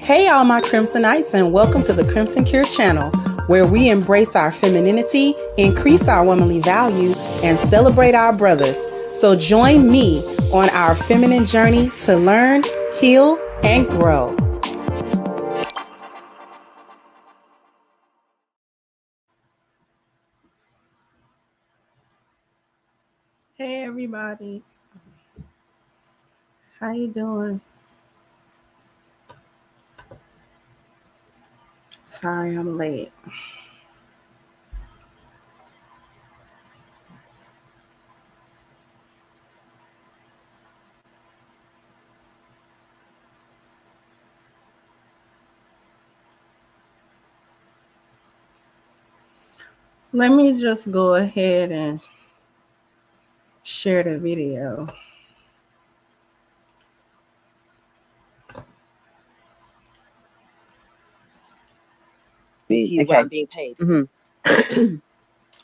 Hey all my Crimsonites, and welcome to the Crimson Cure channel, where we embrace our femininity, increase our womanly value, and celebrate our brothers. So join me on our feminine journey to learn, heal, and grow. Hey everybody, how you doing? Sorry I'm late. Let me just go ahead and share the video. Okay. Where I'm being paid. Mm-hmm.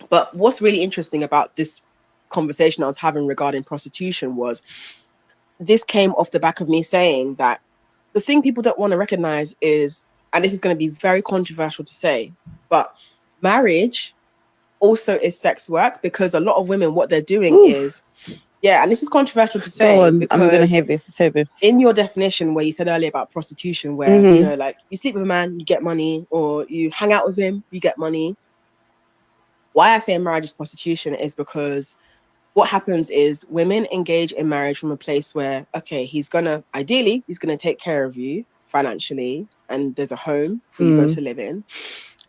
But what's really interesting about this conversation I was having regarding prostitution was this came off the back of me saying that the thing people don't want to recognize is, and this is going to be very controversial to say, but marriage also is sex work, because a lot of women, what they're doing is, and this is controversial to say, because I'm going to have this. Say this. In your definition where you said earlier about prostitution, where, you know, like you sleep with a man, you get money, or you hang out with him, you get money. Why I say marriage is prostitution is because what happens is women engage in marriage from a place where, okay, ideally, he's going to take care of you financially, and there's a home for you both to live in.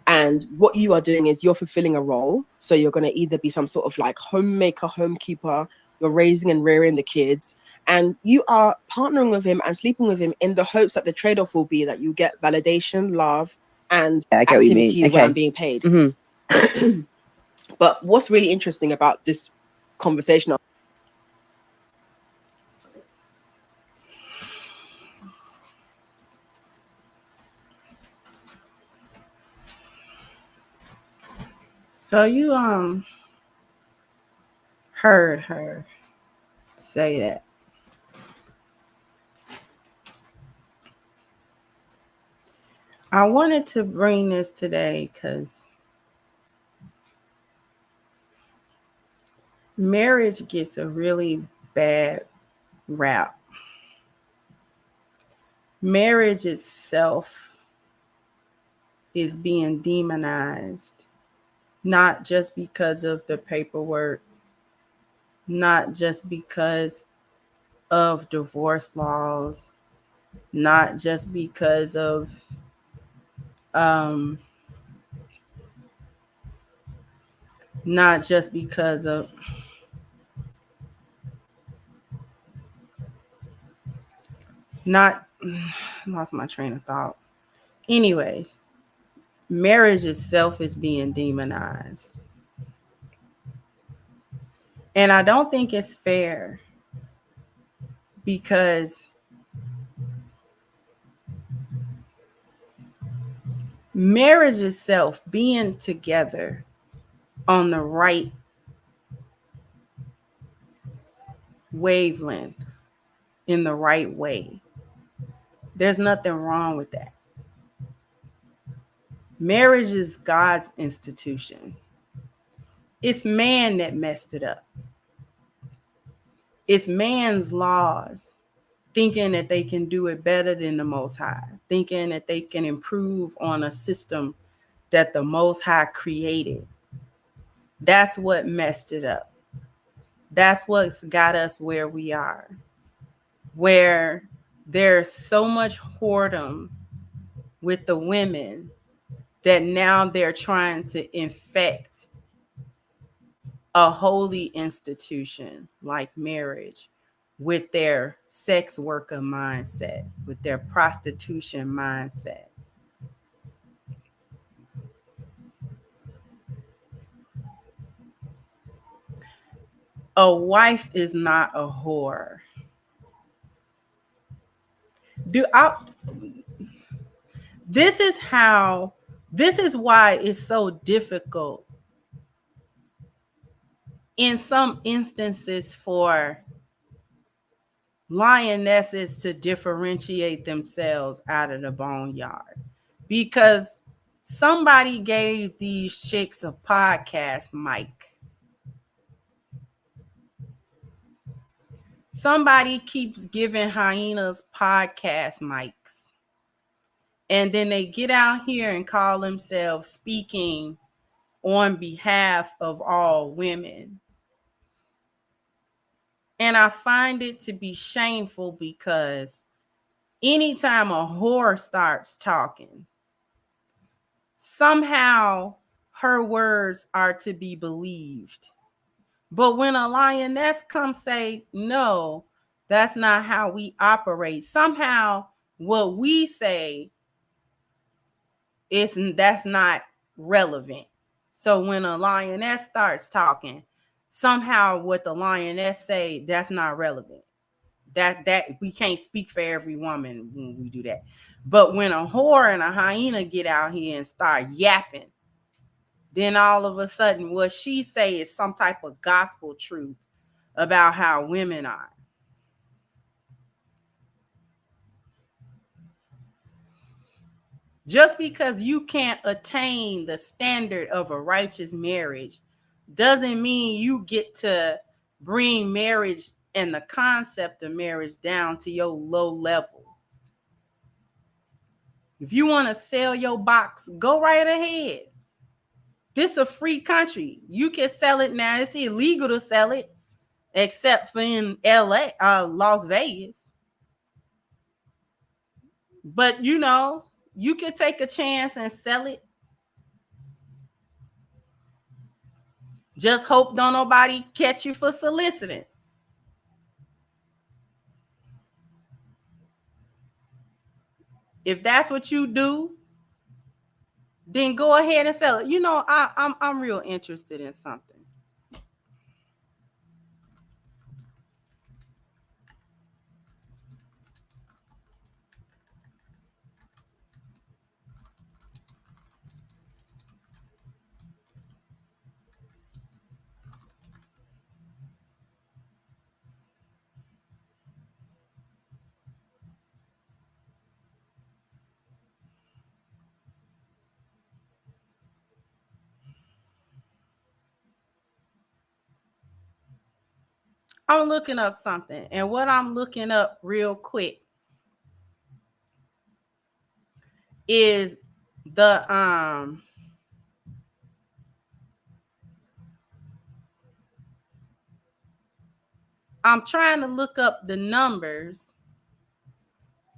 And what you are doing is you're fulfilling a role. So you're going to either be some sort of like homemaker, homekeeper, you're raising and rearing the kids, and you are partnering with him and sleeping with him in the hopes that the trade-off will be that you get validation, love, and activity where I'm being paid. But what's really interesting about this conversation. So you heard her say that. I wanted to bring this today because marriage gets a really bad rap. Marriage itself is being demonized, not just because of the paperwork, not just because of divorce laws, not just because of lost my train of thought. Anyways, marriage itself is being demonized. And I don't think it's fair, because marriage itself, being together on the right wavelength, in the right way, there's nothing wrong with that. Marriage is God's institution. It's man that messed it up. It's man's laws, thinking that they can do it better than the Most High, thinking that they can improve on a system that the Most High created. That's what messed it up. That's what's got us where we are, where there's so much whoredom with the women that now they're trying to infect a holy institution like marriage with their sex worker mindset, with their prostitution mindset. A wife is not a whore. This is why it's so difficult in some instances for lionesses to differentiate themselves out of the boneyard, because somebody gave these chicks a podcast mic. Somebody keeps giving hyenas podcast mics. And then they get out here and call themselves speaking on behalf of all women. And I find it to be shameful, because anytime a whore starts talking, somehow her words are to be believed. But when a lioness comes say, no, that's not how we operate, somehow what we say that's not relevant. So when a lioness starts talking, somehow what the lioness say, that's not relevant. That we can't speak for every woman when we do that. But when a whore and a hyena get out here and start yapping, then all of a sudden what she say is some type of gospel truth about how women are. Just because you can't attain the standard of a righteous marriage doesn't mean you get to bring marriage and the concept of marriage down to your low level. If you want to sell your box, go right ahead. This is a free country. You can sell it now. It's illegal to sell it, except for in LA, Las Vegas. But you know, you can take a chance and sell it. Just hope don't nobody catch you for soliciting. If that's what you do, then go ahead and sell it. You know, I'm real interested in something. I'm looking up something, and what I'm looking up real quick is the I'm trying to look up the numbers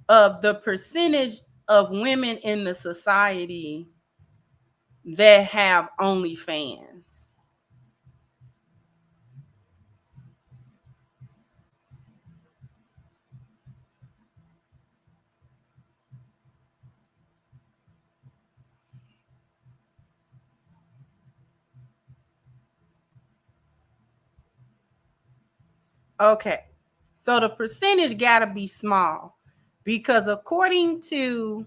of the percentage of women in the society that have OnlyFans. Okay, so the percentage got to be small, because according to,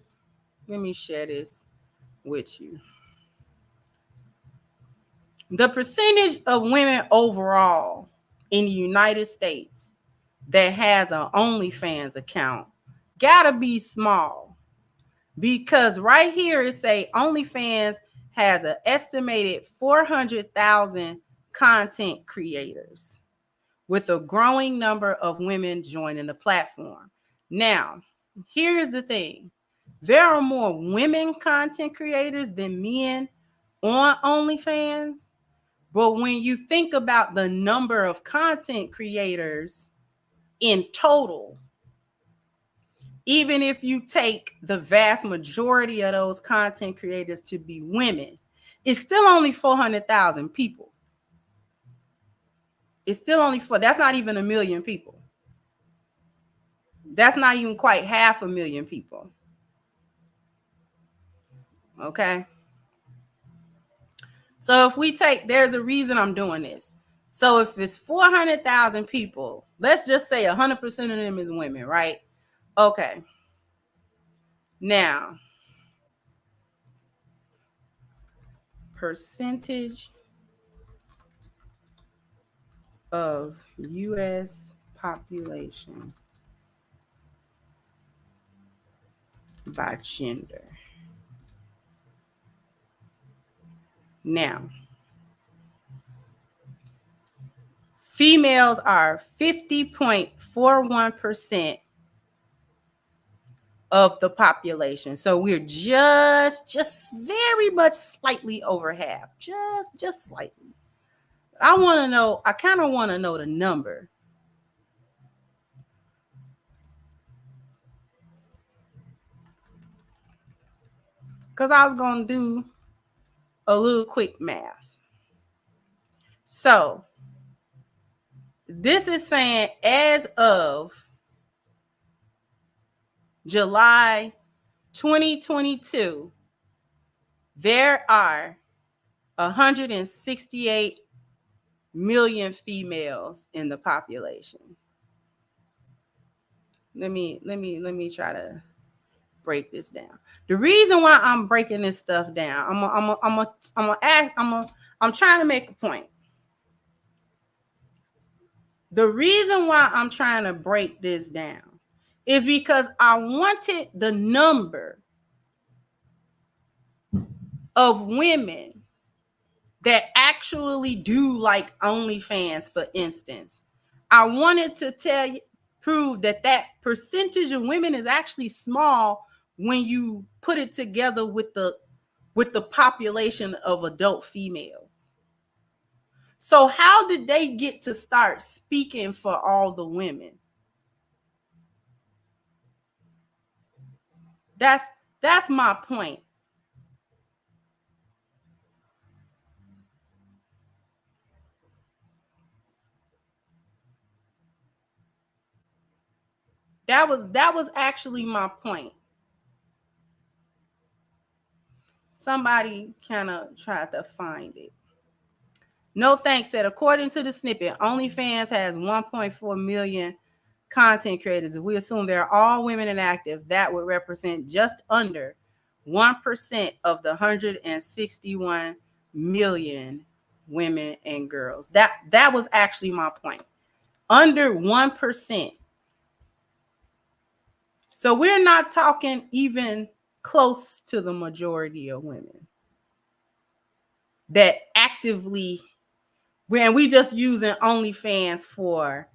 let me share this with you. The percentage of women overall in the United States that has an OnlyFans account gotta be small, because right here it say OnlyFans has an estimated 400,000 content creators, with a growing number of women joining the platform. Now, here's the thing. There are more women content creators than men on OnlyFans. But when you think about the number of content creators in total, even if you take the vast majority of those content creators to be women, it's still only 400,000 people. It's still only that's not even 1 million people. That's not even quite 500,000 people. Okay. So if we take, there's a reason I'm doing this. So if it's 400,000 people, let's just say 100% of them is women, right? Okay. Now, percentage of U.S. population by gender. Now, females are 50.41% of the population. So we're just very much slightly over half. Just slightly. I kind of want to know the number. Because I was going to do a little quick math. So this is saying as of July 2022, there are 168 million females in the population. Let me try to break this down. The reason why I'm breaking this stuff down, I'm trying to make a point. The reason why I'm trying to break this down is because I wanted the number of women that actually do like OnlyFans, for instance. I wanted to prove that percentage of women is actually small when you put it together with the population of adult females. So how did they get to start speaking for all the women? That's my point. That was actually my point. Somebody kind of tried to find it. No Thanks said, according to the snippet, OnlyFans has 1.4 million content creators. If we assume they're all women and active, that would represent just under 1% of the 161 million women and girls. That was actually my point. Under 1%. So we're not talking even close to the majority of women that actively, when we just using OnlyFans for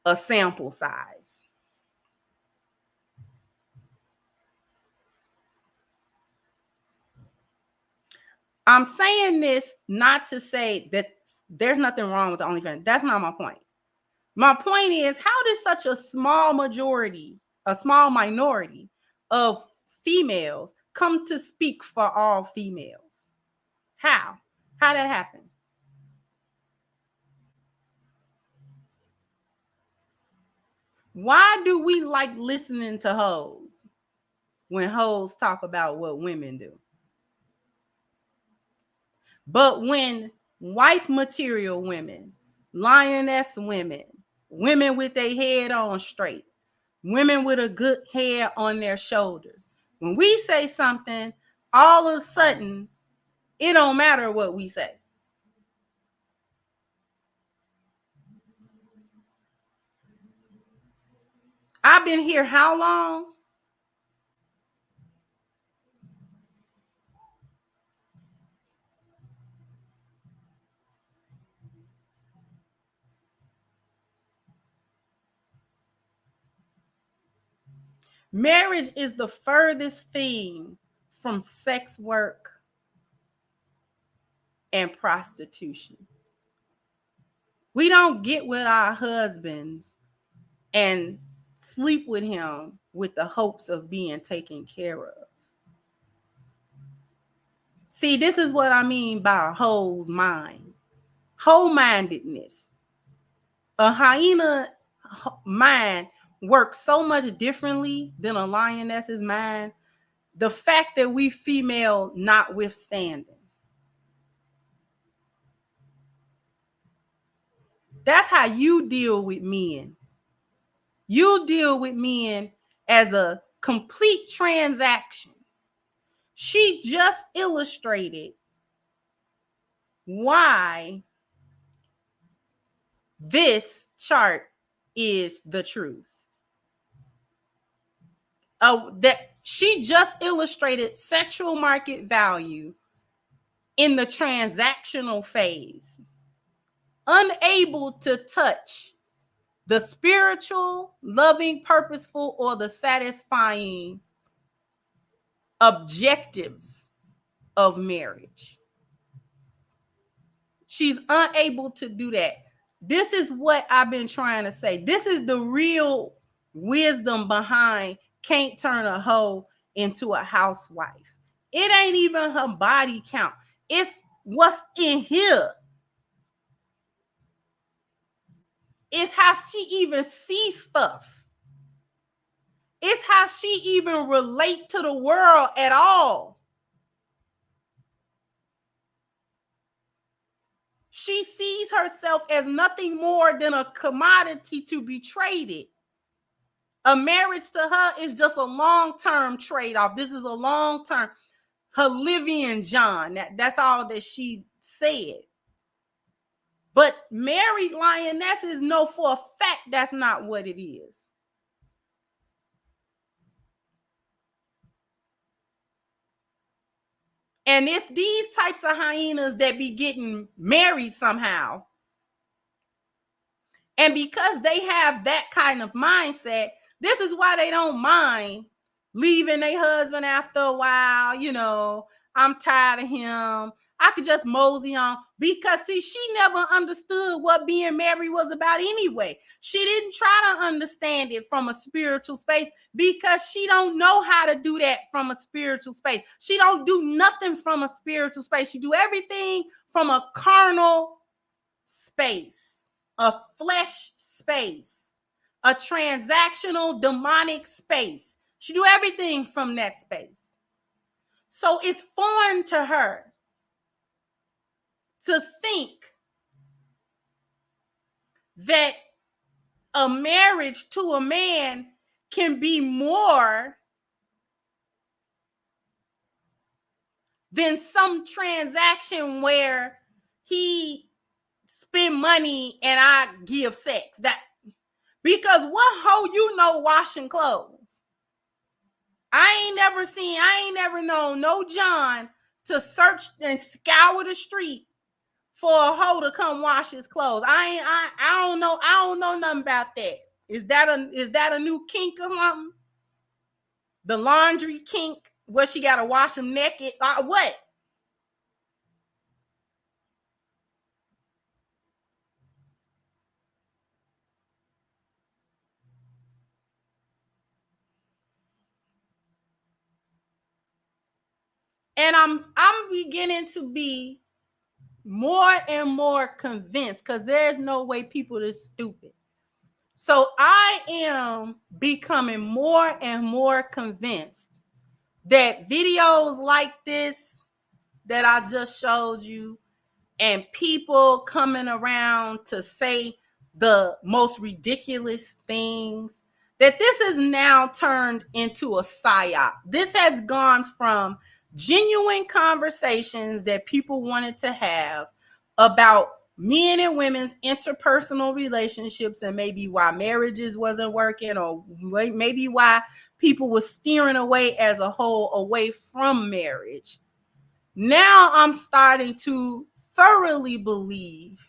a sample size. I'm saying this not to say that there's nothing wrong with the OnlyFans. That's not my point. My point is, how did such a small minority of females come to speak for all females? How? How did that happen? Why do we like listening to hoes when hoes talk about what women do? But when wife material women, lioness women, women with their head on straight, women with a good head on their shoulders, when we say something, all of a sudden, it don't matter what we say. I've been here how long? Marriage is the furthest thing from sex work and prostitution. We don't get with our husbands and sleep with him with the hopes of being taken care of. See, this is what I mean by a hoe's mind. Whole-mindedness. A hyena mind works so much differently than a lioness's mind. The fact that we female notwithstanding. That's how you deal with men. You deal with men as a complete transaction. She just illustrated why this chart is the truth. That she just illustrated sexual market value in the transactional phase, unable to touch the spiritual, loving, purposeful, or the satisfying objectives of marriage. She's unable to do that. This is what I've been trying to say. This is the real wisdom behind can't turn a hoe into a housewife. It ain't even her body count. It's what's in here. It's how she even sees stuff. It's how she even relate to the world at all. She sees herself as nothing more than a commodity to be traded. A marriage to her is just a long-term trade-off. This is a long-term. Her Livian John. That's all that she said. But married lionesses know for a fact that's not what it is. And it's these types of hyenas that be getting married somehow. And because they have that kind of mindset, this is why they don't mind leaving their husband after a while. You know, I'm tired of him. I could just mosey on, because see, she never understood what being married was about anyway. She didn't try to understand it from a spiritual space, because she don't know how to do that from a spiritual space. She don't do nothing from a spiritual space. She do everything from a carnal space, a flesh space, a transactional demonic space. She do everything from that space. So it's foreign to her to think that a marriage to a man can be more than some transaction where he spend money and I give sex. That, because what hoe you know washing clothes? I ain't never known no John to search and scour the street for a hoe to come wash his clothes. I don't know nothing about that. Is that a new kink or something? The laundry kink where she gotta wash them naked? What? And I'm beginning to be more and more convinced, because there's no way people are stupid. So I am becoming more and more convinced that videos like this that I just showed you, and people coming around to say the most ridiculous things, that this is now turned into a psyop. This has gone from genuine conversations that people wanted to have about men and women's interpersonal relationships, and maybe why marriages wasn't working, or maybe why people were steering away as a whole away from marriage. Now I'm starting to thoroughly believe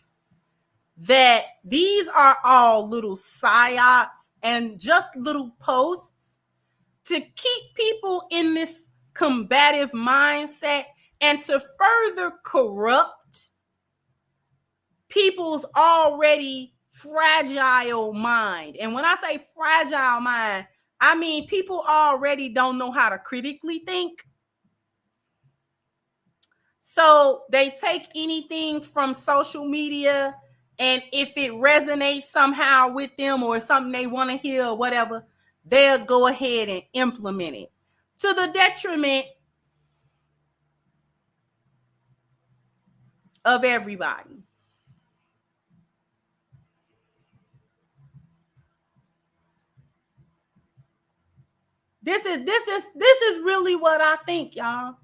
that these are all little psyops and just little posts to keep people in this combative mindset and to further corrupt people's already fragile mind. And when I say fragile mind, I mean people already don't know how to critically think. So they take anything from social media, and if it resonates somehow with them or something they want to hear or whatever, they'll go ahead and implement it to the detriment of everybody. This is really what I think, y'all.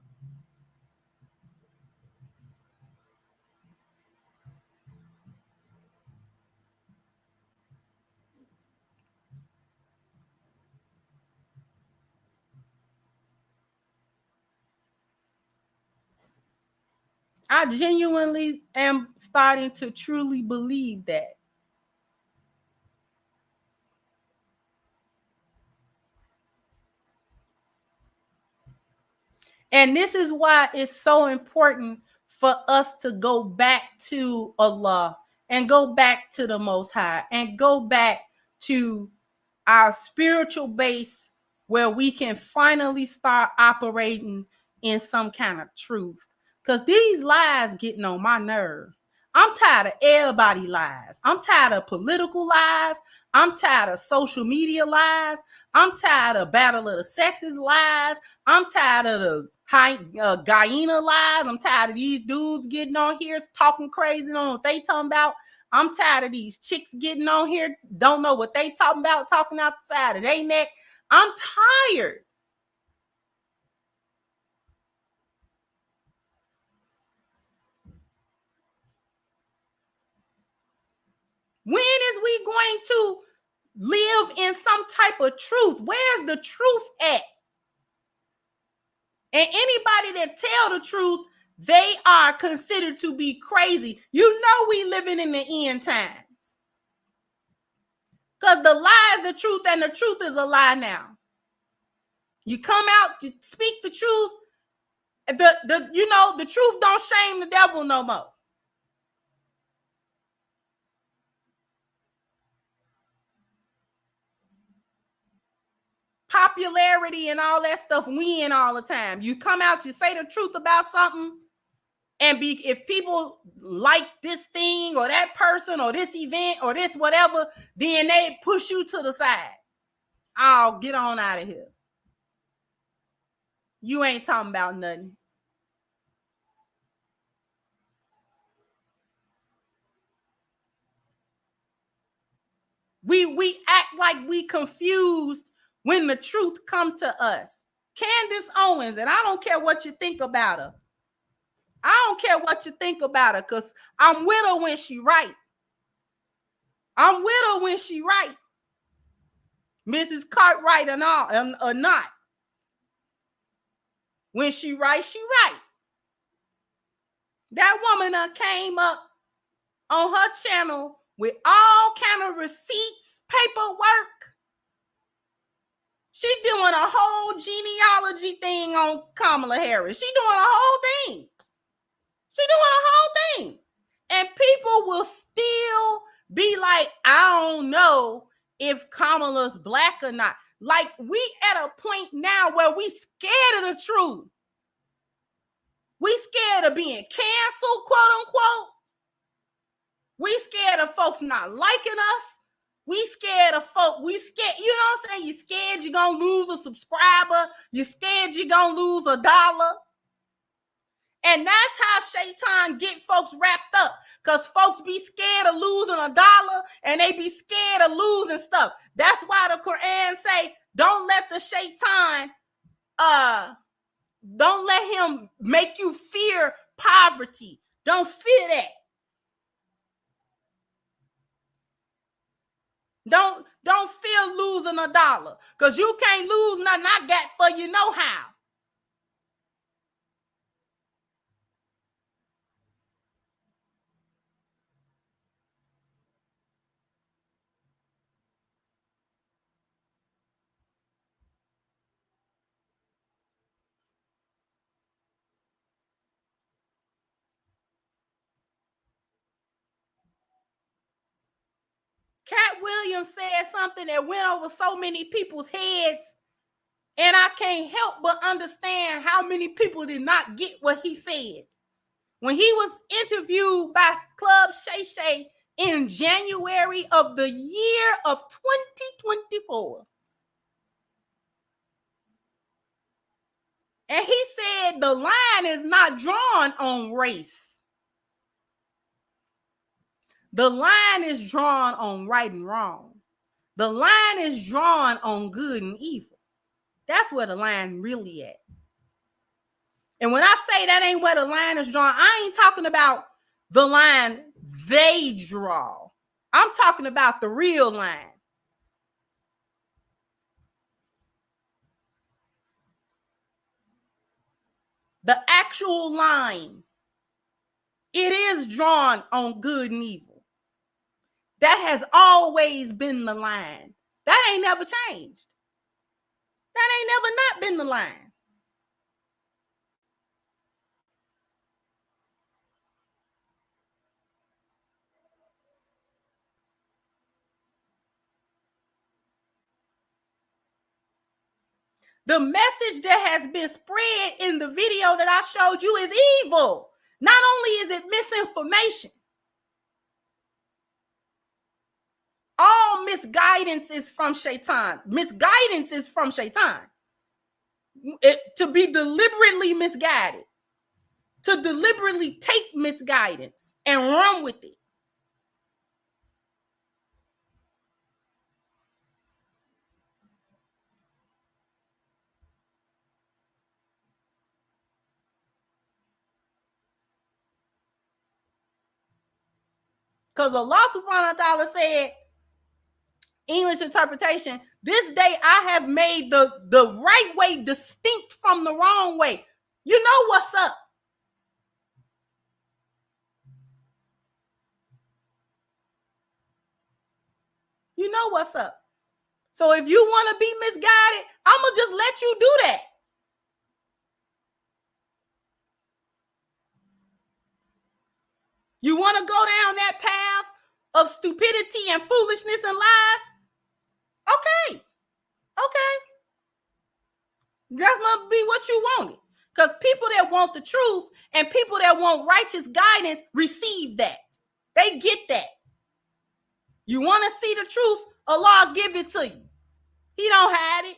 I genuinely am starting to truly believe that. And this is why it's so important for us to go back to Allah and go back to the Most High and go back to our spiritual base where we can finally start operating in some kind of truth. Because these lies getting on my nerve. I'm tired of everybody lies. I'm tired of political lies. I'm tired of social media lies. I'm tired of Battle of the Sexes lies. I'm tired of the Guyana lies. I'm tired of these dudes getting on here talking crazy. Don't know what they talking about. I'm tired of these chicks getting on here, don't know what they talking about, talking out the side of their neck. I'm tired. When is we going to live in some type of truth? Where's the truth at? And anybody that tell the truth, they are considered to be crazy. You know we living in the end times. Because the lie is the truth and the truth is a lie now. You come out, you speak the truth. The truth don't shame the devil no more. Popularity and all that stuff win all the time. You come out, you say the truth about something, and if people like this thing or that person or this event or this whatever, then they push you to the side. Oh, get on out of here. You ain't talking about nothing. We act like we confused when the truth come to us. Candace Owens, and I don't care what you think about her. I don't care what you think about her, because I'm with her when she right. I'm with her when she right. Mrs. Cartwright and all or not. When she right, she right. That woman came up on her channel with all kind of receipts, paperwork. She doing a whole genealogy thing on Kamala Harris. She doing a whole thing. She doing a whole thing. And people will still be like, I don't know if Kamala's black or not. Like, we at a point now where we scared of the truth. We scared of being canceled, quote unquote. We scared of folks not liking us. We scared of folk. We scared, you know what I'm saying? You scared you're going to lose a subscriber. You scared you're going to lose $1. And that's how Shaitan get folks wrapped up. Because folks be scared of losing $1 and they be scared of losing stuff. That's why the Quran say, don't let the Shaitan, don't let him make you fear poverty. Don't fear that. Don't fear losing $1. Because you can't lose nothing I got for you no how. Cat Williams said something that went over so many people's heads, and I can't help but understand how many people did not get what he said. When he was interviewed by Club Shay Shay in January of the year of 2024. And he said the line is not drawn on race. The line is drawn on right and wrong. The line is drawn on good and evil. That's where the line really at. And when I say that ain't where the line is drawn, I ain't talking about the line they draw. I'm talking about the real line. The actual line. It is drawn on good and evil. That has always been the line. That ain't never changed. That ain't never not been the line. The message that has been spread in the video that I showed you is evil. Not only is it misinformation, all misguidance is from Shaitan. Misguidance is from Shaitan. To be deliberately misguided, to deliberately take misguidance and run with it. Because Allah subhanahu wa ta'ala said, English interpretation, this day I have made the right way distinct from the wrong way. You know what's up. You know what's up. So if you want to be misguided, I'm going to just let you do that. You want to go down that path of stupidity and foolishness and lies? Okay. That's going to be what you wanted. Because people that want the truth and people that want righteous guidance receive that. They get that. You want to see the truth, Allah give it to you. He don't hide it.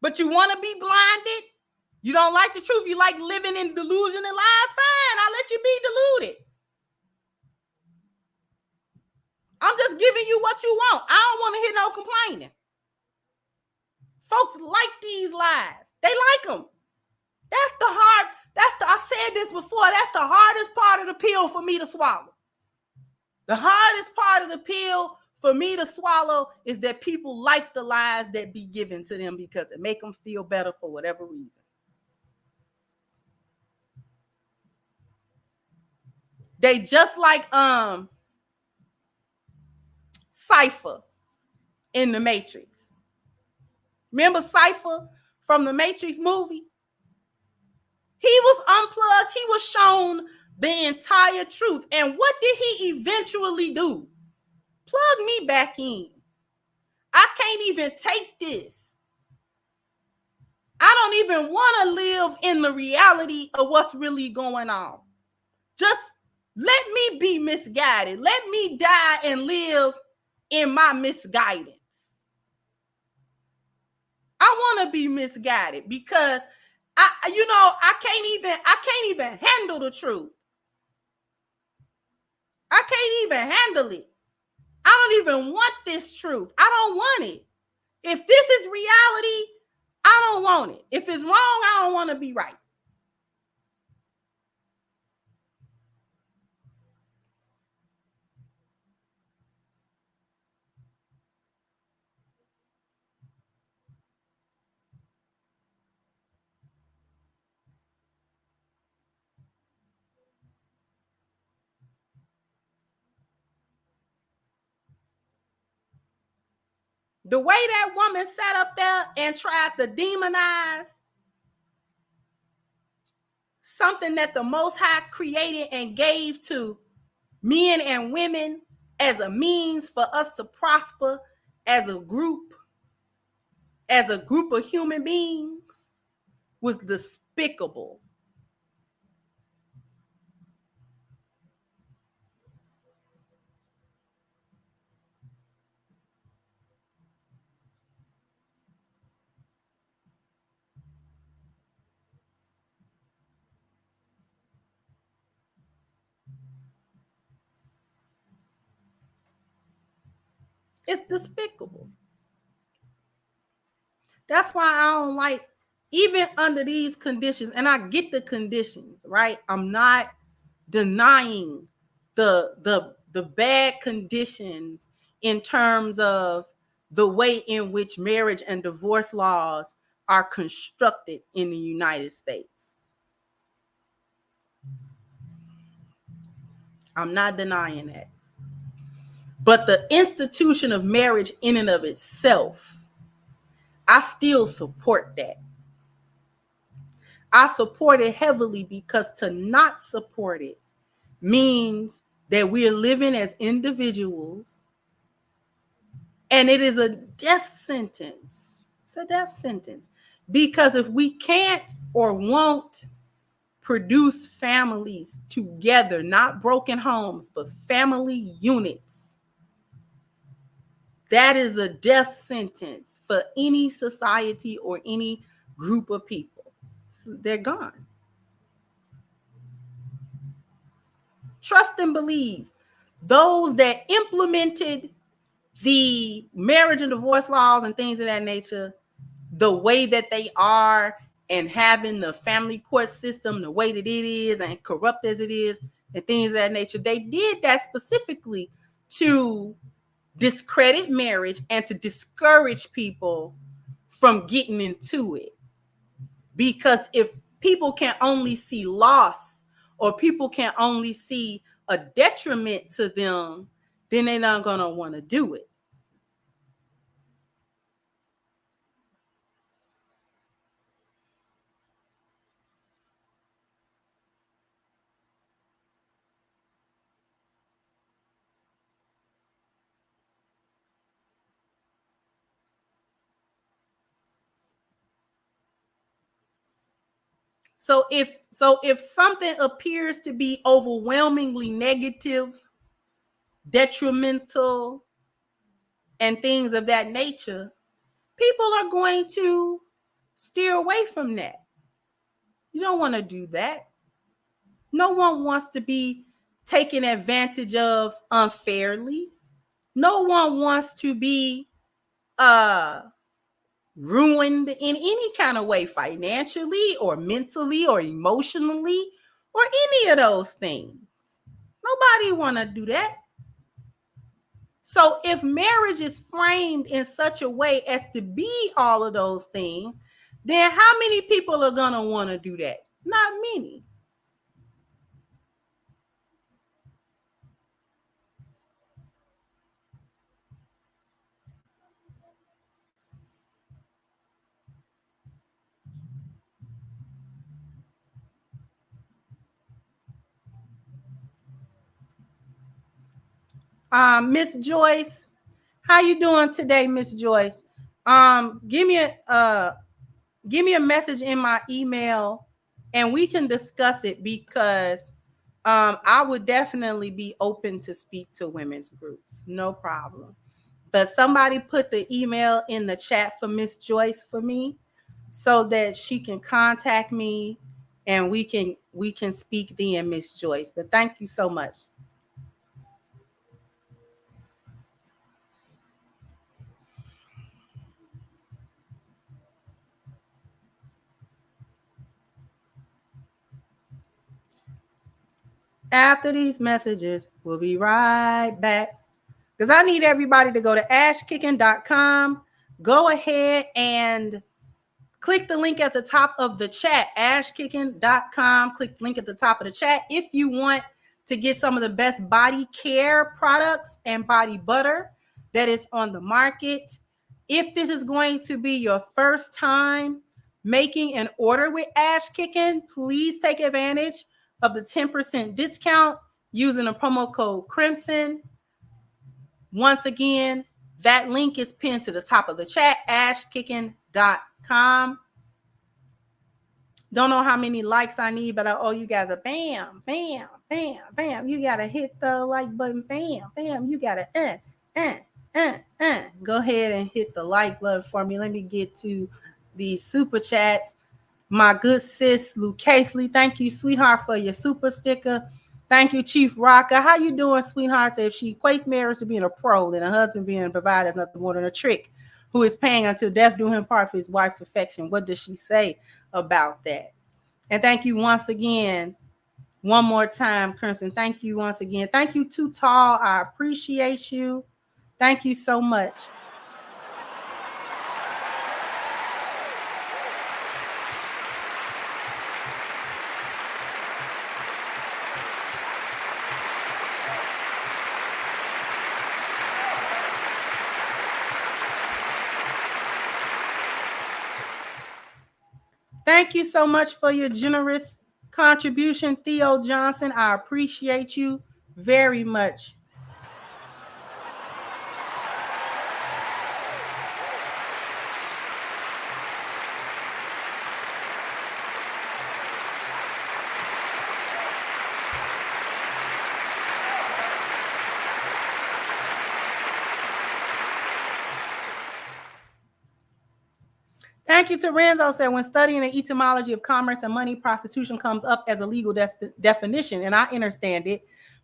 But you want to be blinded? You don't like the truth. You like living in delusion and lies? Fine, I'll let you be deluded. I'm just giving you what you want. I don't want to hear no complaining. Folks like these lies. They like them. I said this before, that's the hardest part of the pill for me to swallow. The hardest part of the pill for me to swallow is that people like the lies that be given to them because it make them feel better for whatever reason. They just like Cypher in the Matrix. Remember Cypher from the Matrix movie? He was unplugged. He was shown the entire truth. And what did he eventually do? Plug me back in. I can't even take this. I don't even want to live in the reality of what's really going on. Just let me be misguided. Let me die and live in my misguidance. I want to be misguided because I can't even handle the truth. I can't even handle it. I don't even want this truth. I don't want it. If this is reality, I don't want it. If it's wrong, I don't want to be right. The way that woman sat up there and tried to demonize something that the Most High created and gave to men and women as a means for us to prosper as a group of human beings was despicable. It's despicable. That's why I don't like, even under these conditions, and I get the conditions, right? I'm not denying the bad conditions in terms of the way in which marriage and divorce laws are constructed in the United States. I'm not denying that. But the institution of marriage in and of itself, I still support that. I support it heavily because to not support it means that we're living as individuals, and it is a death sentence. It's a death sentence. Because if we can't or won't produce families together, not broken homes, but family units, that is a death sentence for any society or any group of people. So they're gone. Trust and believe. Those that implemented the marriage and divorce laws and things of that nature the way that they are, and having the family court system the way that it is and corrupt as it is and things of that nature, they did that specifically to discredit marriage and to discourage people from getting into it. Because if people can only see loss, or people can only see a detriment to them, then they're not going to want to do it. So if something appears to be overwhelmingly negative, detrimental, and things of that nature, people are going to steer away from that. You don't want to do that. No one wants to be taken advantage of unfairly. No one wants to be ruined in any kind of way, financially or mentally or emotionally or any of those things. Nobody want to do that. So if marriage is framed in such a way as to be all of those things, then how many people are going to want to do that? Not many. Miss Joyce, how you doing today, Miss Joyce? Give me a message in my email and we can discuss it, because I would definitely be open to speak to women's groups. No problem. But somebody put the email in the chat for Miss Joyce for me so that she can contact me and we can speak then, Miss Joyce. But thank you so much. After these messages, we'll be right back. Because I need everybody to go to ashkicking.com. Go ahead and click the link at the top of the chat, ashkicking.com. Click the link at the top of the chat if you want to get some of the best body care products and body butter that is on the market. If this is going to be your first time making an order with Ash Kicking, please take advantage of the 10% discount using the promo code Crimson. Once again, that link is pinned to the top of the chat, ashkicking.com. Don't know how many likes I need, but you guys are bam, bam, bam, bam. You got to hit the like button, bam, bam. You got to Go ahead and hit the like button for me. Let me get to the super chats. My good sis, Lou Casely, thank you, sweetheart, for your super sticker. Thank you, Chief Rocker. How you doing, sweetheart? So if she equates marriage to being a pro, then a husband being a provider is nothing more than a trick, who is paying until death do him part for his wife's affection. What does she say about that? And thank you once again, one more time, Crimson. Thank you once again. Thank you, Too Tall. I appreciate you. Thank you so much. Thank you so much for your generous contribution, Theo Johnson. I appreciate you very much. Thank you to Renzo said, when studying the etymology of commerce and money, prostitution comes up as a legal definition, and I understand it,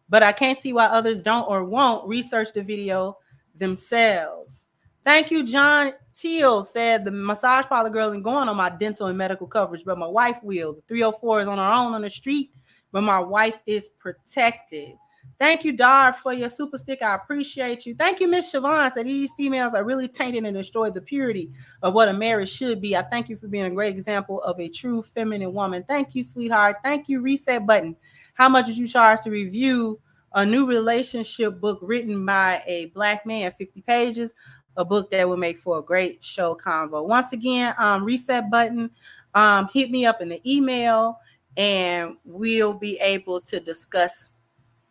but I can't see why others don't or won't research the video themselves. Thank you, John Teal said, the massage parlor girl isn't going on my dental and medical coverage, but my wife will. The 304 is on her own on the street, but my wife is protected. Thank you, Dar, for your super stick. I appreciate you. Thank you, Miss Siobhan. Said these females are really tainted and destroy the purity of what a marriage should be. I thank you for being a great example of a true feminine woman. Thank you, sweetheart. Thank you, Reset Button. How much did you charge to review a new relationship book written by a Black man, 50 pages, a book that would make for a great show convo? Once again, Reset Button, hit me up in the email and we'll be able to discuss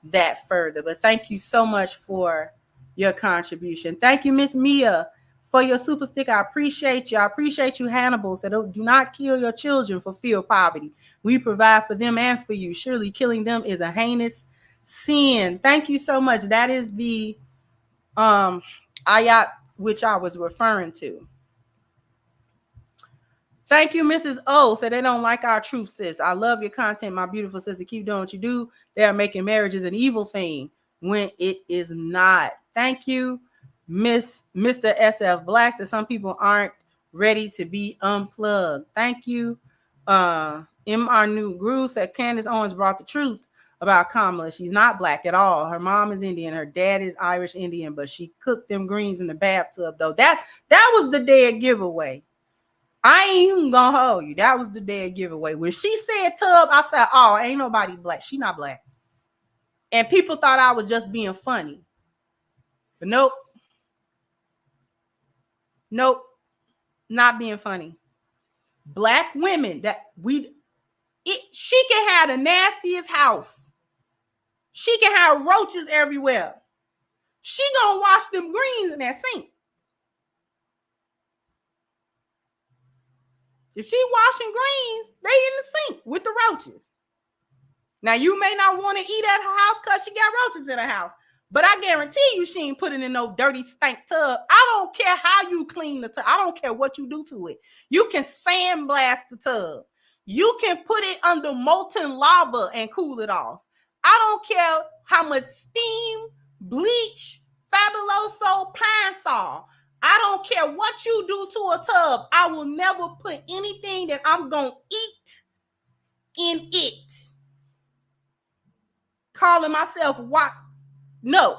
that further. But thank you so much for your contribution. Thank you, Miss Mia, for your super stick. I appreciate you. I appreciate you, Hannibal. So do not kill your children for fear of poverty. We provide for them and for you. Surely killing them is a heinous sin. Thank you so much. That is the ayat which I was referring to. Thank you, Mrs. O. Said they don't like our truth, sis. I love your content, my beautiful sister. Keep doing what you do. They are making marriages an evil thing when it is not. Thank you, Mr. SF Black. Said some people aren't ready to be unplugged. Thank you. MR New Groove said Candace Owens brought the truth about Kamala. She's not Black at all. Her mom is Indian. Her dad is Irish Indian, but she cooked them greens in the bathtub, though. That was the dead giveaway. I ain't even gonna hold you. That was the dead giveaway. When she said tub, I said, oh, ain't nobody Black. She not Black. And people thought I was just being funny. But nope. Nope. Not being funny. Black women she can have the nastiest house. She can have roaches everywhere. She gonna wash them greens in that sink. If she washing greens, they in the sink with the roaches. Now, you may not want to eat at her house because she got roaches in her house, but I guarantee you she ain't putting in no dirty stank tub. I don't care how you clean the tub. I don't care what you do to it. You can sandblast the tub. You can put it under molten lava and cool it off. I don't care how much steam, bleach, Fabuloso, Pine Sol. I don't care what you do to a tub. I will never put anything that I'm going to eat in it. Calling myself what? No,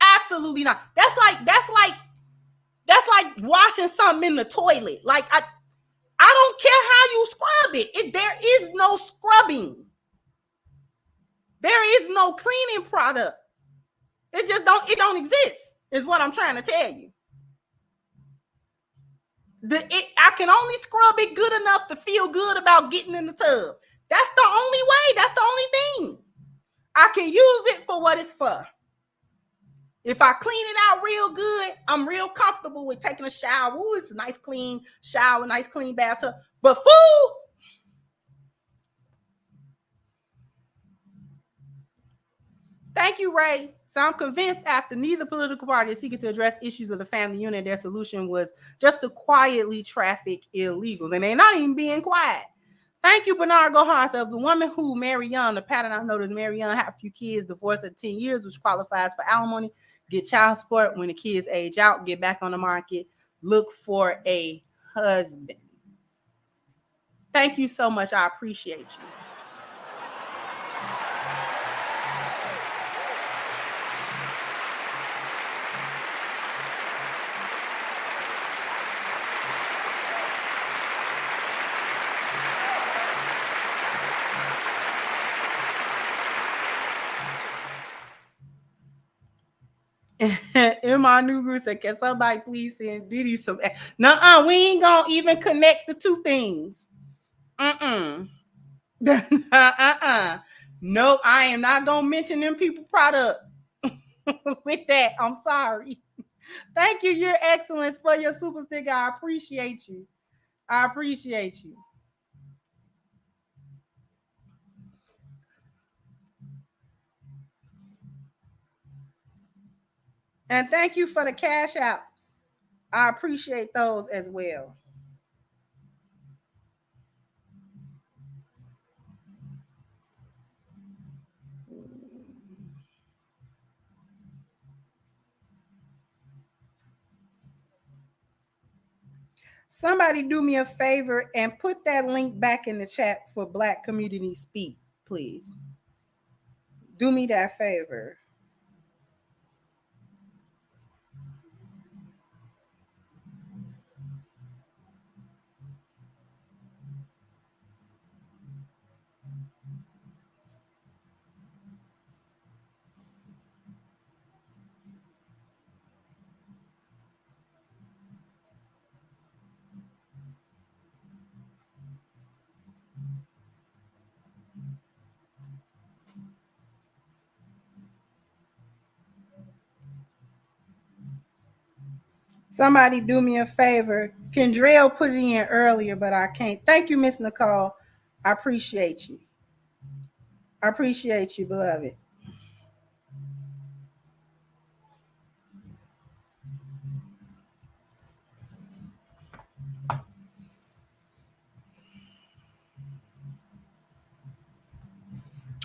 absolutely not. That's like washing something in the toilet. Like I don't care how you scrub it. There is no scrubbing. There is no cleaning product. It don't exist, is what I'm trying to tell you. I can only scrub it good enough to feel good about getting in the tub. That's the only way. That's the only thing. I can use it for what it's for. If I clean it out real good, I'm real comfortable with taking a shower. Ooh, it's a nice clean shower, nice clean bathtub. But food, thank you, Ray. So I'm convinced after neither political party is seeking to address issues of the family unit, their solution was just to quietly traffic illegals. And they're not even being quiet. Thank you, Bernard Gohan. So the woman who married young, the pattern I noticed, marry young, have a few kids, divorced at 10 years, which qualifies for alimony, get child support when the kids age out, get back on the market, look for a husband. Thank you so much. I appreciate you. In my new group said, can somebody please send Diddy some? Nuh-uh, we ain't gonna even connect the two things. No, I am not gonna mention them people product. With that, I'm sorry. Thank you, Your Excellence, for your super sticker. I appreciate you. I appreciate you. And thank you for the cash outs. I appreciate those as well. Somebody do me a favor and put that link back in the chat for Black Community Speak, please. Do me that favor. Somebody do me a favor. Kendra put it in earlier, but I can't. Thank you, Miss Nicole. I appreciate you. I appreciate you, beloved.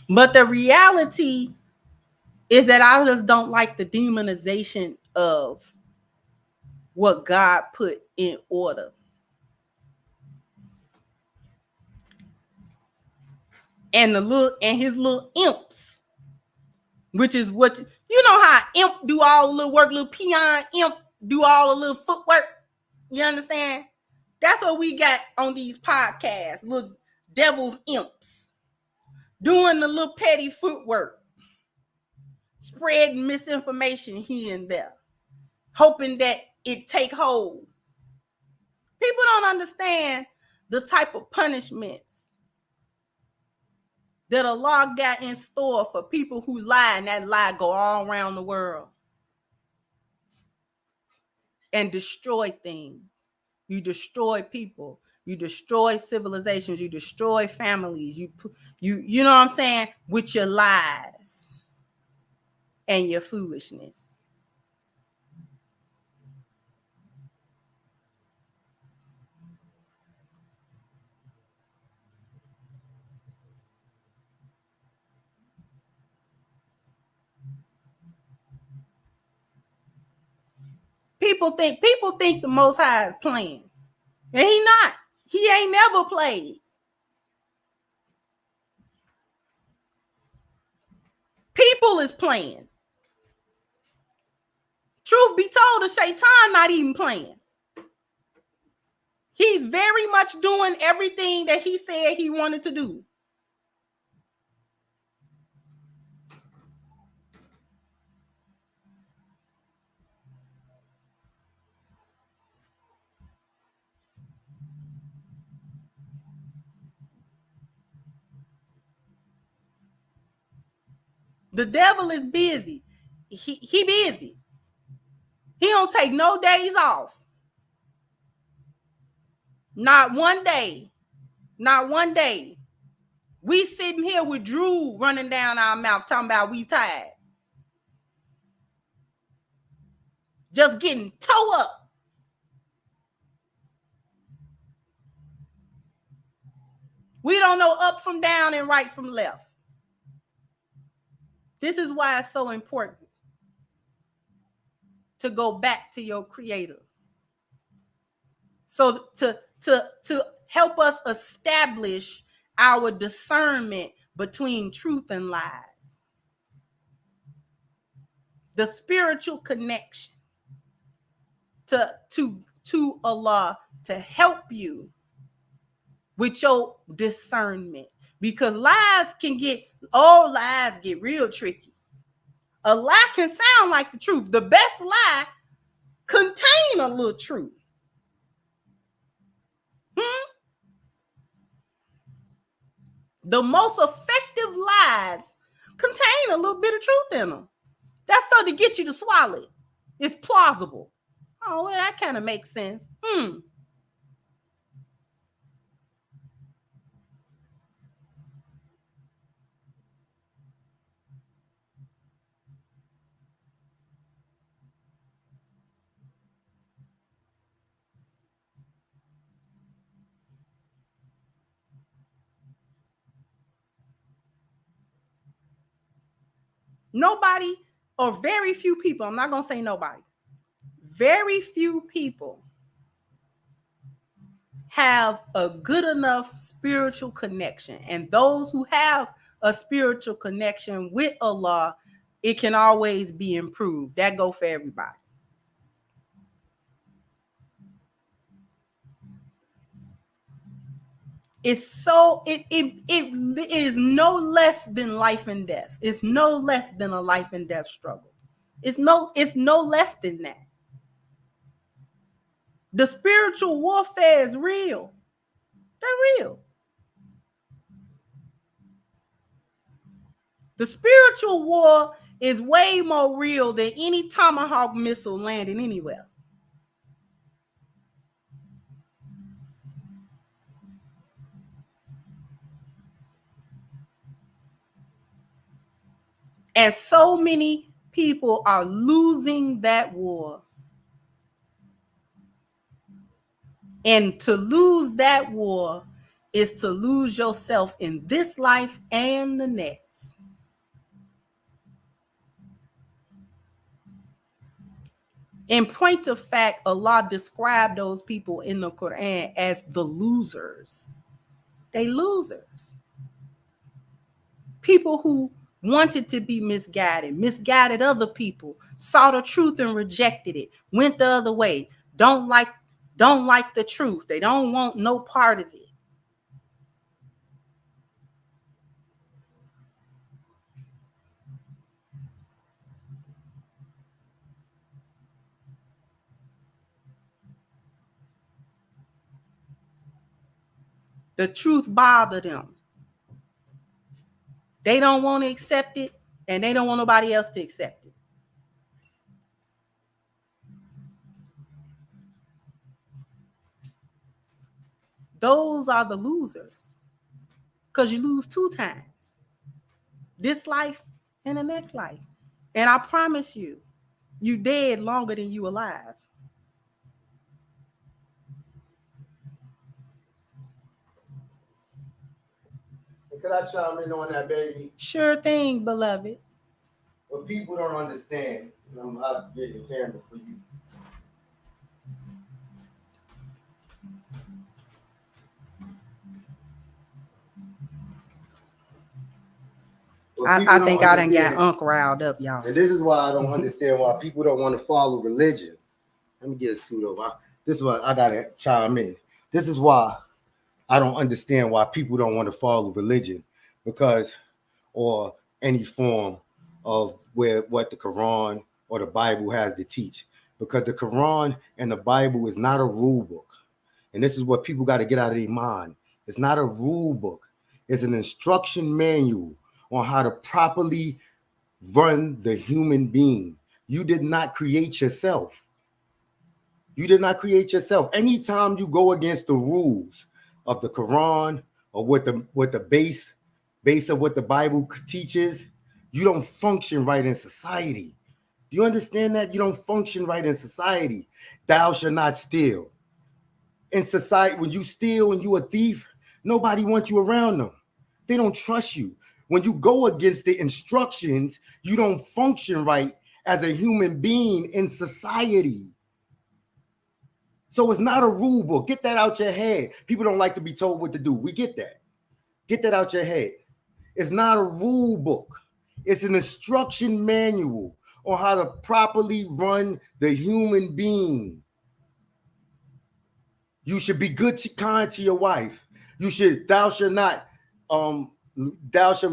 But the reality is that I just don't like the demonization of what God put in order. And his little imps, which is what you know how imp do all the little work, little peon imp do all the little footwork. You understand? That's what we got on these podcasts, little devil's imps doing the little petty footwork, spreading misinformation here and there, hoping that it take hold. People don't understand the type of punishments that Allah got in store for people who lie, and that lie go all around the world and destroy things. You destroy people. You destroy civilizations. You destroy families. You know what I'm saying? With your lies and your foolishness. People think the Most High is playing, and he not. He ain't never played. People is playing. Truth be told, the Shaitan not even playing. He's very much doing everything that he said he wanted to do. The devil is busy. He busy. He don't take no days off. Not one day. Not one day. We sitting here with drool running down our mouth talking about we tired. Just getting toe up. We don't know up from down and right from left. This is why it's so important to go back to your creator. So to help us establish our discernment between truth and lies. The spiritual connection to Allah to help you with your discernment. Because lies get real tricky. A lie can sound like the truth. The best lie contain a little truth. The most effective lies contain a little bit of truth in them. That's so to get you to swallow it. It's plausible. Oh, well, that kind of makes sense. Nobody, or very few people, I'm not going to say nobody, very few people have a good enough spiritual connection. And those who have a spiritual connection with Allah, it can always be improved. That go for everybody. It's so it is no less than life and death. It's no less than a life and death struggle. It's no less than that. The spiritual warfare is real. They're real. The spiritual war is way more real than any Tomahawk missile landing anywhere. And so many people are losing that war. And to lose that war is to lose yourself in this life and the next. In point of fact, Allah described those people in the Quran as the losers. They losers. People who wanted to be misguided other people, saw the truth and rejected it, went the other way, don't like the truth. They don't want no part of it. The truth bothers them. They don't want to accept it, and they don't want nobody else to accept it. Those are the losers, because you lose 2 times, this life and the next life. And I promise you, you dead longer than you alive. Could I chime in on that, baby? Sure thing, beloved. What people don't understand, and I'm out getting the camera for you. I think I done got Unc riled up, y'all. And this is why I don't understand why people don't want to follow religion. Let me get a scoot over. This is why I gotta chime in. This is why I don't understand why people don't want to follow religion, because, or any form of what the Quran or the Bible has to teach, because the Quran and the Bible is not a rule book. And this is what people got to get out of their mind. It's not a rule book. It's an instruction manual on how to properly run the human being. You did not create yourself. You did not create yourself. Anytime you go against the rules of the Quran or what the base of what the Bible teaches, you don't function right in society. Do you understand that? You don't function right in society. Thou shalt not steal. In society, when you steal and you a thief, nobody wants you around them. They don't trust you. When you go against the instructions, you don't function right as a human being in society. So it's not a rule book. Get that out your head. People don't like to be told what to do. We get that. Get that out your head. It's not a rule book. It's an instruction manual on how to properly run the human being. You should be good to kind to your wife. Thou shalt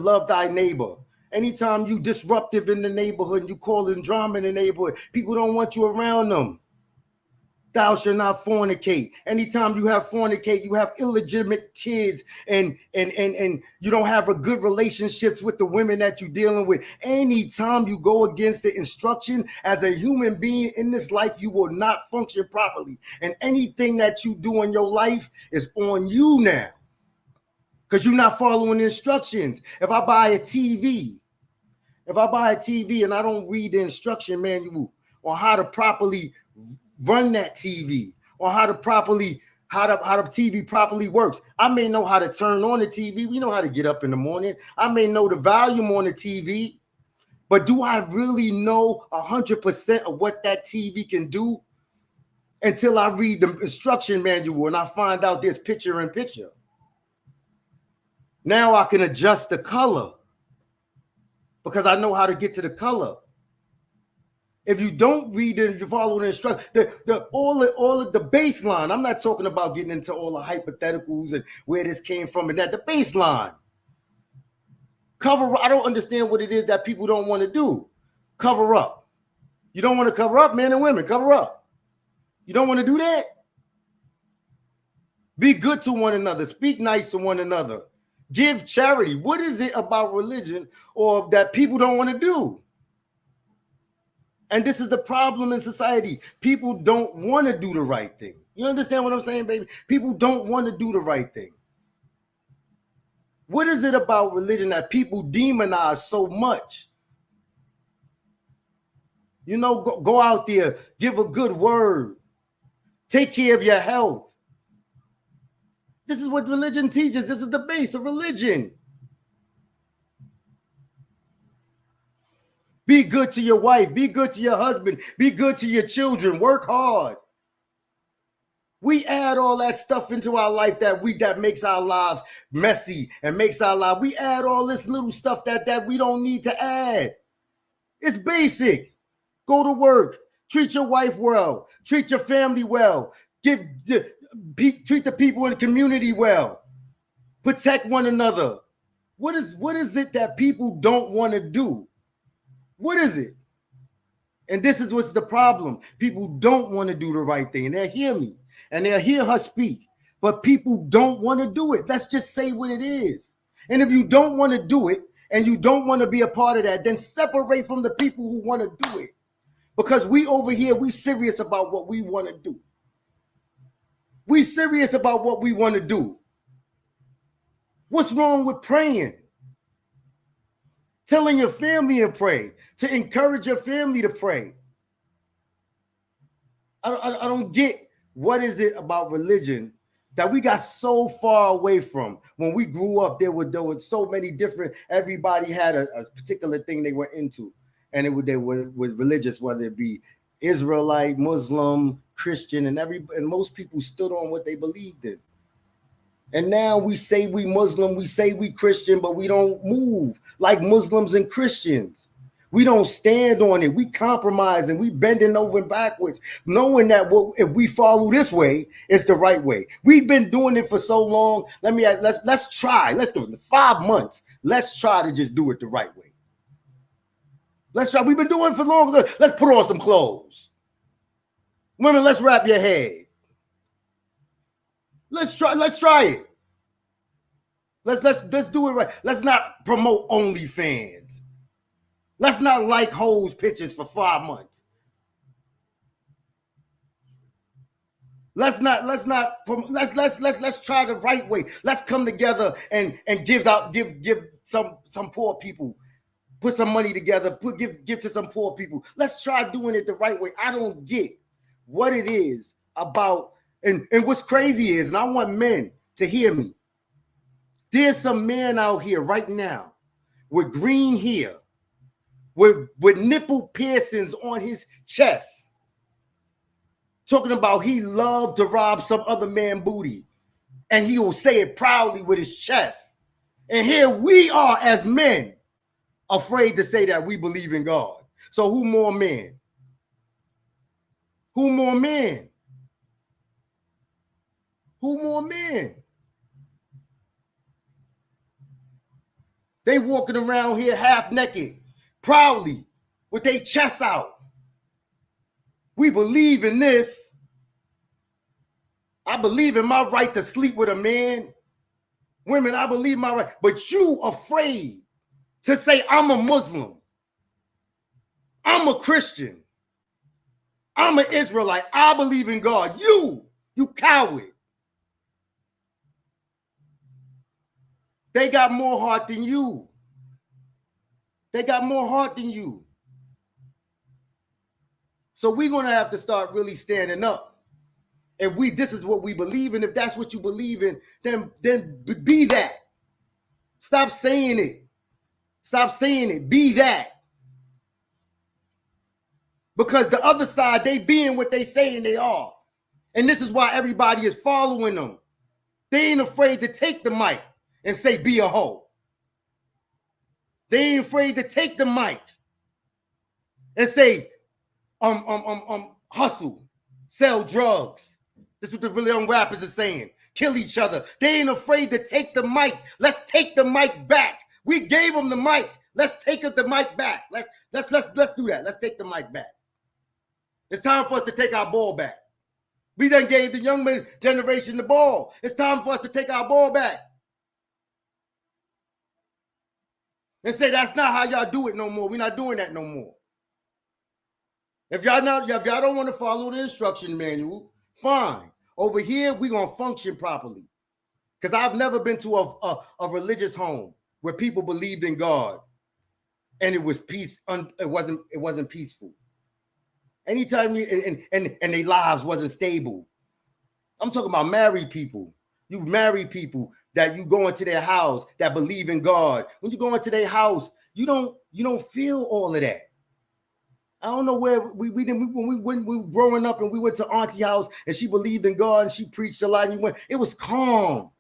love thy neighbor. Anytime you disruptive in the neighborhood and you causing drama in the neighborhood, people don't want you around them. Thou shalt not fornicate. Anytime you have fornicate, you have illegitimate kids, and you don't have a good relationships with the women that you're dealing with. Anytime you go against the instruction as a human being in this life, you will not function properly. And anything that you do in your life is on you now, because you're not following the instructions. If I buy a TV and I don't read the instruction manual on how to properly run that TV, or how the TV properly works. I may know how to turn on the TV. We know how to get up in the morning. I may know the volume on the TV, but do I really know 100% of what that TV can do until I read the instruction manual and I find out there's picture in picture? Now I can adjust the color because I know how to get to the color. If you don't read and you follow the instruction, all of the baseline. I'm not talking about getting into all the hypotheticals and where this came from and that. The baseline. Cover. I don't understand what it is that people don't want to do. Cover up. You don't want to cover up, men and women. Cover up. You don't want to do that. Be good to one another. Speak nice to one another. Give charity. What is it about religion or that people don't want to do? And this is the problem in society. People don't want to do the right thing. You understand what I'm saying, baby? People don't want to do the right thing. What is it about religion that people demonize so much? You know, go out there, give a good word. Take care of your health. This is what religion teaches. This is the base of religion. Be good to your wife. Be good to your husband. Be good to your children. Work hard. We add all that stuff into our life that makes our lives messy and makes our life. We add all this little stuff that we don't need to add. It's basic. Go to work. Treat your wife well. Treat your family well. Treat the people in the community well. Protect one another. What is it that people don't want to do? What is it? And this is what's the problem. People don't want to do the right thing. And they'll hear me. And they'll hear her speak. But people don't want to do it. Let's just say what it is. And if you don't want to do it, and you don't want to be a part of that, then separate from the people who want to do it. Because we over here, we serious about what we want to do. We serious about what we want to do. What's wrong with praying? Telling your family to pray, to encourage your family to pray. I don't get what is it about religion that we got so far away from. When we grew up, there were so many different, everybody had a particular thing they were into. And they were religious, whether it be Israelite, Muslim, Christian, and most people stood on what they believed in. And now we say we Muslim, we say we Christian, but we don't move like Muslims and Christians. We don't stand on it. We compromise and we bending over and backwards, knowing that if we follow this way, it's the right way. We've been doing it for so long. Let's try. Let's give it 5 months. Let's try to just do it the right way. Let's try. We've been doing it for long. Let's put on some clothes. Women, let's wrap your head. Let's try it. Let's do it right. Let's not promote OnlyFans. Let's not like hoes pictures for 5 months. Let's try the right way. Let's come together and give some poor people. Put some money together, give to some poor people. Let's try doing it the right way. I don't get what it is about. And what's crazy is, and I want men to hear me. There's some man out here right now with green hair, with nipple piercings on his chest, talking about he loved to rob some other man booty. And he will say it proudly with his chest. And here we are as men, afraid to say that we believe in God. So who more men? Who more men? Who more men? They walking around here half naked, proudly, with their chests out. We believe in this. I believe in my right to sleep with a man. Women, I believe my right. But you afraid to say I'm a Muslim. I'm a Christian. I'm an Israelite. I believe in God. You coward. They got more heart than you. They got more heart than you. So we're going to have to start really standing up. If this is what we believe in, if that's what you believe in, then be that. Stop saying it. Stop saying it. Be that. Because the other side, they being what they saying they are. And this is why everybody is following them. They ain't afraid to take the mic and say, be a hoe. They ain't afraid to take the mic and say, hustle, sell drugs. This is what the really young rappers are saying. Kill each other. They ain't afraid to take the mic. Let's take the mic back. We gave them the mic. Let's take the mic back. Let's do that. Let's take the mic back. It's time for us to take our ball back. We done gave the young generation the ball. It's time for us to take our ball back. And say that's not how y'all do it no more. We're not doing that no more. If y'all don't want to follow the instruction manual, fine. Over here, we're gonna function properly. Because I've never been to a religious home where people believed in God and it was peace. It wasn't peaceful. Anytime and their lives wasn't stable. I'm talking about married people. You married people that you go into their house that believe in God. When you go into their house, you don't feel all of that. I don't know where when we were growing up and we went to Auntie's house and she believed in God and she preached a lot and it was calm.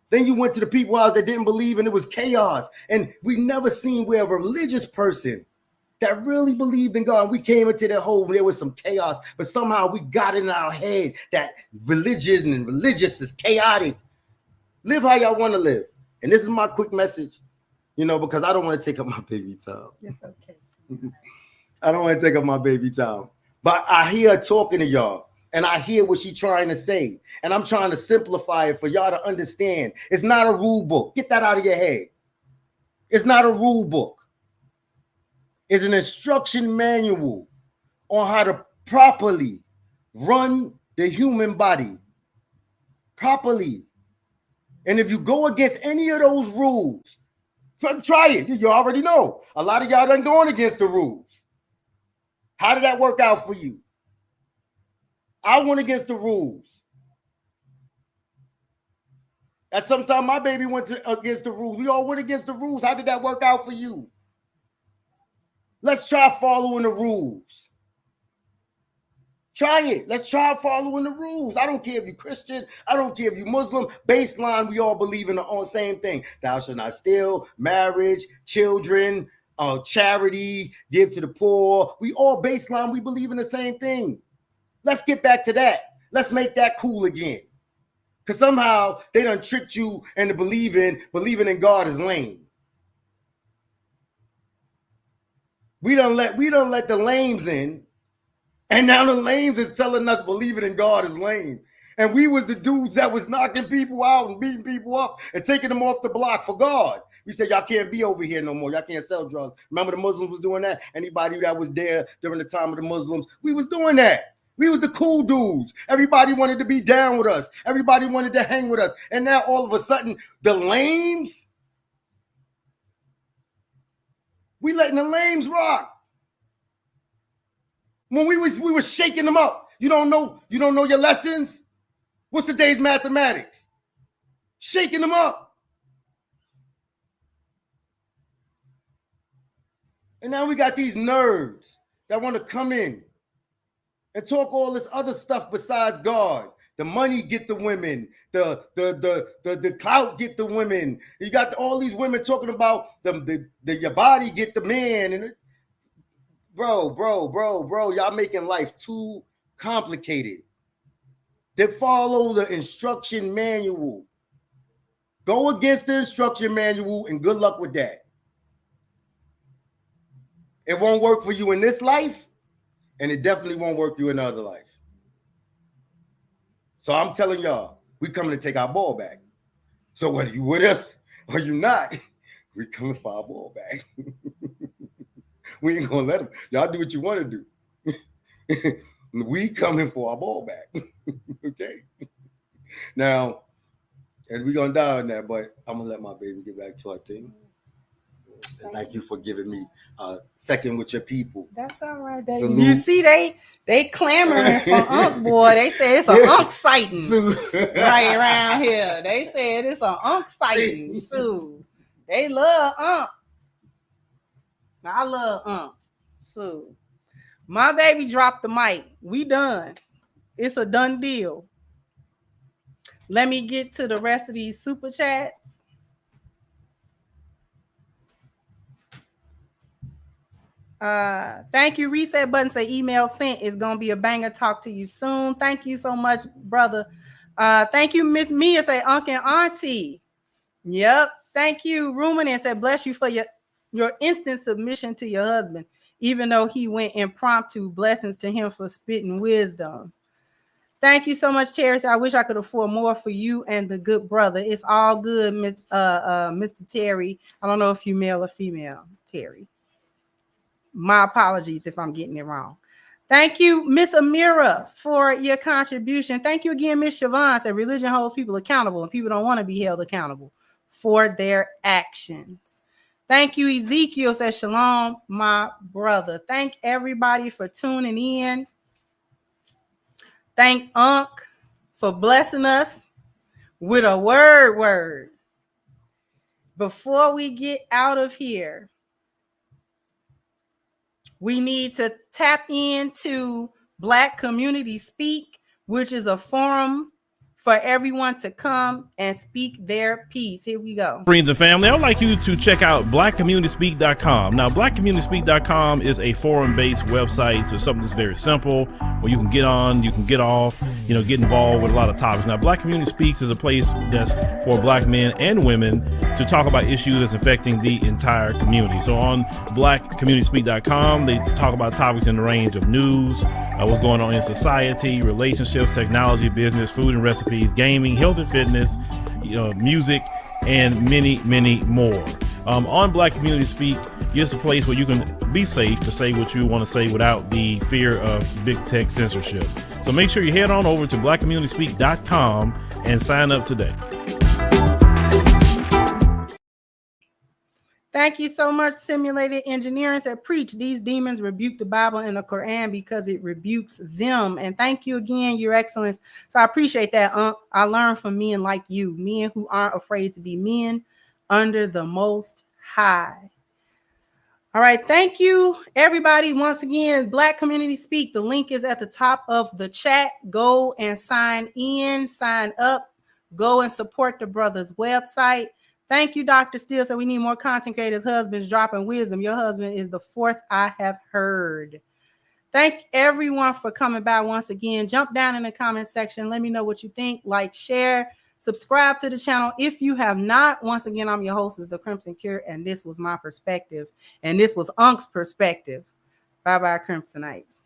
Then you went to the people's house that didn't believe and it was chaos. And we never seen where a religious person that really believed in God, we came into their home, there was some chaos, but somehow we got in our head that religion and religious is chaotic. Live how y'all want to live. And this is my quick message, because I don't want to take up my baby time. It's okay. I don't want to take up my baby time. But I hear her talking to y'all, and I hear what she's trying to say. And I'm trying to simplify it for y'all to understand. It's not a rule book. Get that out of your head. It's not a rule book. It's an instruction manual on how to properly run the human body. Properly. And if you go against any of those rules, try it. You already know. A lot of y'all done going against the rules. How did that work out for you? I went against the rules. And sometimes my baby went against the rules. We all went against the rules. How did that work out for you? Let's try following the rules. Try it. Let's try following the rules. I don't care if you're Christian. I don't care if you're Muslim. Baseline, we all believe in the same thing. Thou shalt not steal, marriage, children, charity, give to the poor. We all baseline, we believe in the same thing. Let's get back to that. Let's make that cool again. Because somehow they done tricked you into believing in God is lame. We don't let the lames in, and now the lames is telling us believing in God is lame. And we was the dudes that was knocking people out and beating people up and taking them off the block for God. We said, y'all can't be over here no more. Y'all can't sell drugs. Remember the Muslims was doing that? Anybody that was there during the time of the Muslims, we was doing that. We was the cool dudes. Everybody wanted to be down with us. Everybody wanted to hang with us. And now all of a sudden, the lames, we letting the lames rock. When we was shaking them up. You don't know your lessons? What's today's mathematics? Shaking them up. And now we got these nerds that want to come in and talk all this other stuff besides God. The money get the women, the clout get the women. You got all these women talking about your body get the man. And bro, y'all making life too complicated. They follow the instruction manual. Go against the instruction manual and good luck with that. It won't work for you in this life, and it definitely won't work for you in another life. So I'm telling y'all, we coming to take our ball back. So whether you with us or you not, we coming for our ball back. We ain't gonna let them. Y'all do what you want to do. We coming for our ball back. Okay. Now, and we gonna die on that, but I'm gonna let my baby get back to our thing. And thank you for giving me a second with your people. That's all right. You see, they clamoring for Unk, boy. They say it's an Unk sighting right around here. They said it's an Unk sighting. Shoot. They love Unk. I love Unk. Shoot. My baby dropped the mic. We done. It's a done deal. Let me get to the rest of these super chats. Thank you. Reset button say email sent. It's gonna be a banger. Talk to you soon. Thank you so much, brother. Thank you, Miss Mia. Say uncle and auntie. Yep. Thank you, Ruminant. Said bless you for your instant submission to your husband, even though he went impromptu. Blessings to him for spitting wisdom. Thank you so much, Terry. I wish I could afford more for you and the good brother. It's all good, Mr. Terry. I don't know if you male or female, Terry. My apologies if I'm getting it wrong. Thank you, Miss Amira, for your contribution. Thank you again, Miss Siobhan. Said religion holds people accountable, and people don't want to be held accountable for their actions. Thank you, Ezekiel. Says shalom, my brother. Thank everybody for tuning in. Thank Unc for blessing us with a word. Before we get out of here, we need to tap into Black Community Speak, which is a forum for everyone to come and speak their piece. Here we go. Friends and family, I would like you to check out blackcommunityspeak.com. Now, blackcommunityspeak.com is a forum-based website, so something that's very simple, where you can get on, you can get off, get involved with a lot of topics. Now, Black Community Speaks is a place that's for Black men and women to talk about issues that's affecting the entire community. So on blackcommunityspeak.com, they talk about topics in the range of news, what's going on in society, relationships, technology, business, food and recipes, gaming, health and fitness, music, and many, many more. On Black Community Speak, it's a place where you can be safe to say what you want to say without the fear of big tech censorship. So make sure you head on over to blackcommunityspeak.com and sign up today. Thank you so much, Simulated Engineering. Said, preach, these demons rebuke the Bible and the Quran because it rebukes them. And thank you again, Your Excellence. So I appreciate that. I learned from men like you, men who aren't afraid to be men under the Most High. All right. Thank you, everybody. Once again, Black Community Speak. The link is at the top of the chat. Go and sign in, sign up, go and support the brother's website. Thank you, Dr. Steele. So we need more content creators, husbands dropping wisdom. Your husband is the fourth I have heard. Thank everyone for coming by once again. Jump down in the comment section. Let me know what you think. Like, share, subscribe to the channel if you have not. Once again, I'm your host, is the Crimson Cure, and this was my perspective. And this was Unc's perspective. Bye-bye, Crimsonites.